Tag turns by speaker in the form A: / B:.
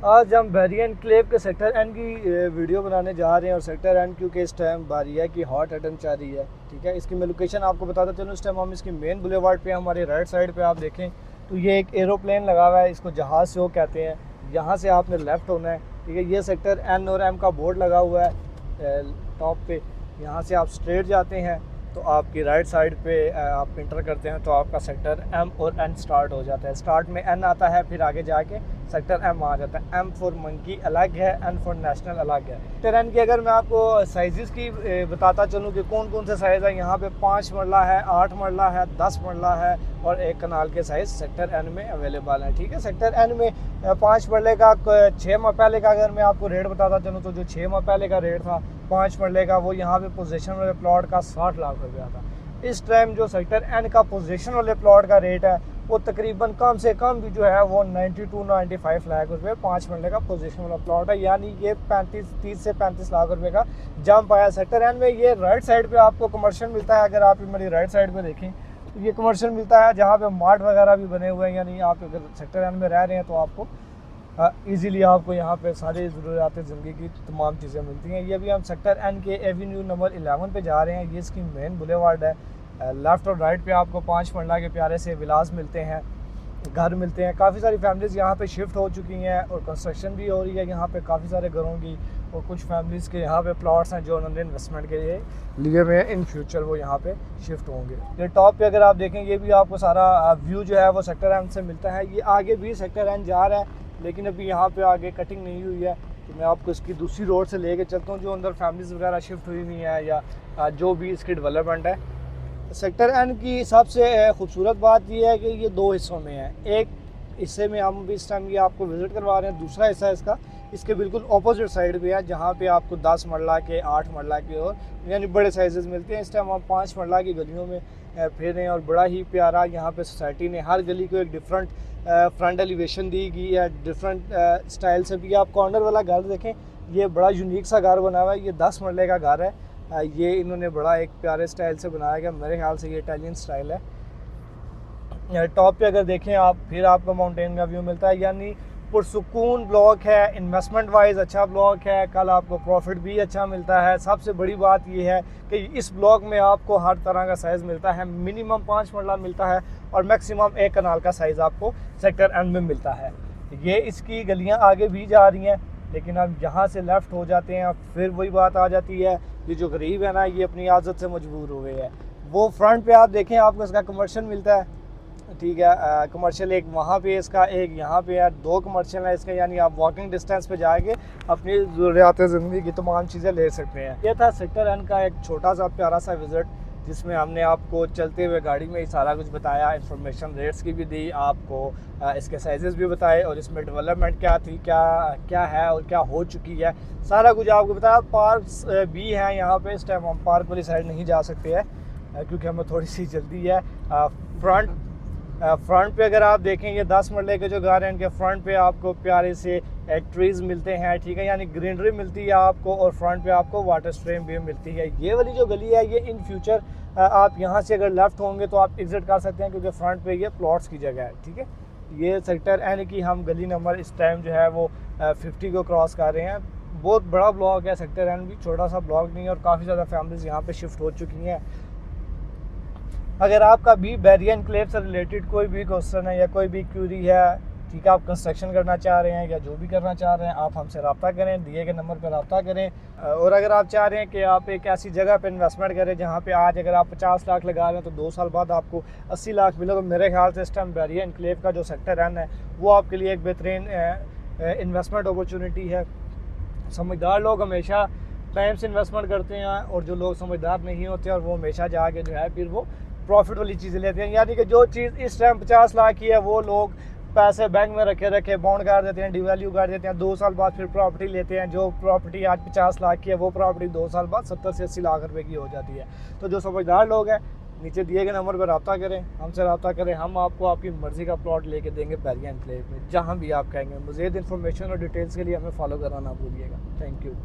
A: आज हम बहरी एनक्लेव के सेक्टर एन की वीडियो बनाने जा रहे हैं। और सेक्टर एन क्योंकि इस टाइम बारिया की हॉट अटन चल रही है, ठीक है। इसकी मैं लोकेशन आपको बताता चलूँ। इस टाइम हम इसकी मेन बुलेवार्ड पे, हमारे राइट साइड पे आप देखें तो ये एक एरोप्लेन लगा हुआ है, इसको जहाज़ से वो कहते हैं। यहाँ से आपने लेफ़्ट होना है, ठीक है। ये सेक्टर एन और एम का बोर्ड लगा हुआ है टॉप पे। यहाँ से आप स्ट्रेट जाते हैं तो आपकी राइट साइड पे आप इंटर करते हैं तो आपका सेक्टर एम और एन स्टार्ट हो जाता है। स्टार्ट में एन आता है, फिर आगे जाके सेक्टर एम आ जाता है। एम फॉर मंकी अलग है, एन फॉर नेशनल अलग है। सेक्टर एन की अगर मैं आपको साइज़ की बताता चलूँ कि कौन कौन से साइज़ है, यहाँ पे 5 मरला है, 8 मरला है, 10 मरला है और 1 कनाल के साइज़ सेक्टर एन में अवेलेबल है, ठीक है। सेक्टर एन में 5 मरले का 6 माह पहले का अगर मैं आपको रेट बताता चलूँ तो जो 6 माह पहले का रेट था 5 मरले का, वो यहाँ पे पोजीशन वाले प्लॉट का 60 लाख रुपया था। इस टाइम जो सेक्टर एन का पोजीशन वाले प्लॉट का रेट है वो तकरीबन कम से कम भी जो है वो 92-95 लाख रुपए 5 मरले का पोजीशन वाला प्लॉट है। यानी ये 30 से 35 लाख रुपए का जंप आया सेक्टर एन में। ये राइट साइड पे आपको कमर्शियल मिलता है। अगर आप मेरी राइट साइड पे देखें तो ये कमर्शियल मिलता है, जहाँ पे मार्ट वगैरह भी बने हुए हैं। यानी आप अगर सेक्टर एन में रह रहे हैं तो आपको ईज़िली आपको यहाँ पे सारी ज़रूरियात ज़िंदगी की तमाम चीज़ें मिलती हैं। ये भी हम सेक्टर एन के एवेन्यू नंबर 11 पे जा रहे हैं। ये इसकी मेन बुलेवार्ड है। लेफ़्ट और राइट पे आपको 5 मरला के प्यारे से विलास मिलते हैं, घर मिलते हैं। काफ़ी सारी फैमिलीज़ यहाँ पे शिफ्ट हो चुकी हैं और कंस्ट्रक्शन भी हो रही है यहाँ पे काफ़ी सारे घरों की। और कुछ फैमिलीज़ के यहाँ पे प्लॉट्स हैं जो उन्होंने इन्वेस्टमेंट के लिए हुए हैं, इन फ्यूचर वो यहाँ पे शिफ्ट होंगे। ये टॉप पे अगर आप देखें, ये भी आपको सारा व्यू जो है वो सेक्टर एन से मिलता है। ये आगे भी सेक्टर एन जा रहा है लेकिन अभी यहाँ पे आगे कटिंग नहीं हुई है, तो मैं आपको इसकी दूसरी रोड से लेके चलता हूँ जो अंदर फैमिलीज़ वगैरह शिफ्ट हुई हुई हैं या जो भी इसकी डेवलपमेंट है। सेक्टर एन की सबसे खूबसूरत बात यह है कि ये 2 हिस्सों में है। एक हिस्से में हम भी इस टाइम ये आपको विज़िट करवा रहे हैं, दूसरा हिस्सा इसका इसके बिल्कुल ऑपोजिट साइड पे है, जहाँ पे आपको 10 मरला के, 8 मरला के और यानी बड़े साइजेस मिलते हैं। इस टाइम हम 5 मरला की गलियों में फिर रहे हैं और बड़ा ही प्यारा यहाँ पे सोसाइटी ने हर गली को एक डिफरेंट फ्रंट एलिवेशन दी गई है, डिफरेंट स्टाइल से भी। आप कॉर्नर वाला घर देखें, ये बड़ा यूनिक सा घर बना हुआ है। ये 10 मरले का घर है। ये इन्होंने बड़ा एक प्यारे स्टाइल से बनाया गया, मेरे ख्याल से ये इटालियन स्टाइल है। टॉप पे अगर देखें आप, फिर आपको माउंटेन का व्यू मिलता है। यानी पुरसुकून ब्लॉक है, इन्वेस्टमेंट वाइज अच्छा ब्लॉक है। कल आपको प्रॉफिट भी अच्छा मिलता है। सबसे बड़ी बात यह है कि इस ब्लॉक में आपको हर तरह का साइज़ मिलता है। मिनिमम 5 मरला मिलता है और मैक्सिमम 1 कनाल का साइज़ आपको सेक्टर एन में मिलता है। ये इसकी गलियाँ आगे भी जा रही हैं, लेकिन अब यहाँ से लेफ़्ट हो जाते हैं फिर वही बात आ जाती है, ये जो गरीब है ना, ये अपनी आदत से मजबूर हो गए हैं। वो फ्रंट पे आप देखें, आपको इसका कमर्शियल मिलता है, ठीक है। कमर्शियल एक वहाँ पे इसका, एक यहाँ पे है, 2 कमर्शियल है इसका। यानी आप वॉकिंग डिस्टेंस पे जाके अपनी ज़रूरियात ज़िंदगी की तमाम चीज़ें ले सकते हैं। ये था सेक्टर एन का एक छोटा सा प्यारा सा विज़िट, जिसमें हमने आपको चलते हुए गाड़ी में ही सारा कुछ बताया, इन्फॉर्मेशन रेट्स की भी दी, आपको इसके साइजेस भी बताए और इसमें डेवलपमेंट क्या थी, क्या है और क्या हो चुकी है, सारा कुछ आपको बताया। पार्क्स भी हैं यहाँ पे। इस टाइम हम पार्क वाली साइड नहीं जा सकते हैं क्योंकि हमें थोड़ी सी जल्दी है। फ्रंट पे अगर आप देखें, ये 10 मरले के जो घर हैं, इनके फ्रंट पे आपको प्यारे से ट्रीज़ मिलते हैं, ठीक है। यानी ग्रीनरी मिलती है आपको और फ्रंट पे आपको वाटर स्ट्रीम भी मिलती है। ये वाली जो गली है, ये इन फ्यूचर आप यहाँ से अगर लेफ़्ट होंगे तो आप एग्ज़िट कर सकते हैं क्योंकि फ्रंट पे ये प्लॉट्स की जगह है, ठीक है। ये सेक्टर एन की हम गली नंबर इस टाइम जो है वो 50 को क्रॉस कर रहे हैं। बहुत बड़ा ब्लॉक है सेक्टर एन भी, छोटा सा ब्लॉक नहीं है और काफ़ी ज़्यादा फैमिलीज़ यहाँ पर शिफ्ट हो चुकी हैं। अगर आपका भी बहरी एनक्लेव से रिलेटेड कोई भी क्वेश्चन है या कोई भी क्यूरी है, ठीक है, आप कंस्ट्रक्शन करना चाह रहे हैं या जो भी करना चाह रहे हैं, आप हमसे रब्ता करें, दिए गए नंबर पर रब्ता करें। और अगर आप चाह रहे हैं कि आप एक ऐसी जगह पे इन्वेस्टमेंट करें जहाँ पे आज अगर आप 50 लाख लगा रहे हैं तो 2 साल बाद आपको 80 लाख मिले, तो मेरे ख्याल से इस टाइम बहरी एनक्लेव का जो सेक्टर एन है वो आपके लिए एक बेहतरीन इन्वेस्टमेंट अपॉर्चुनिटी है। समझदार लोग हमेशा टाइम से इन्वेस्टमेंट करते हैं और जो लोग समझदार नहीं होते और वो हमेशा जाके जो है फिर वो प्रॉफिट वाली चीज़ें लेते हैं। यानी कि जो चीज़ इस टाइम 50 लाख की है वो लोग पैसे बैंक में रखे बॉन्ड कर देते हैं, डिवैल्यू कर देते हैं, 2 साल बाद फिर प्रॉपर्टी लेते हैं। जो प्रॉपर्टी आज 50 लाख की है वो प्रॉपर्टी 2 साल बाद 70 से 80 लाख रुपए की हो जाती है। तो जो समझदार लोग हैं, नीचे दिए गए नंबर पर रब्ता करें, हमसे रब्ता करें। हम आपको आपकी मर्ज़ी का प्लॉट लेके देंगे बहरी एनक्लेव में, जहाँ भी आप कहेंगे। मज़ीद इन्फॉर्मेशन और डिटेल्स के लिए हमें फॉलो करना ना भूलिएगा। Thank you.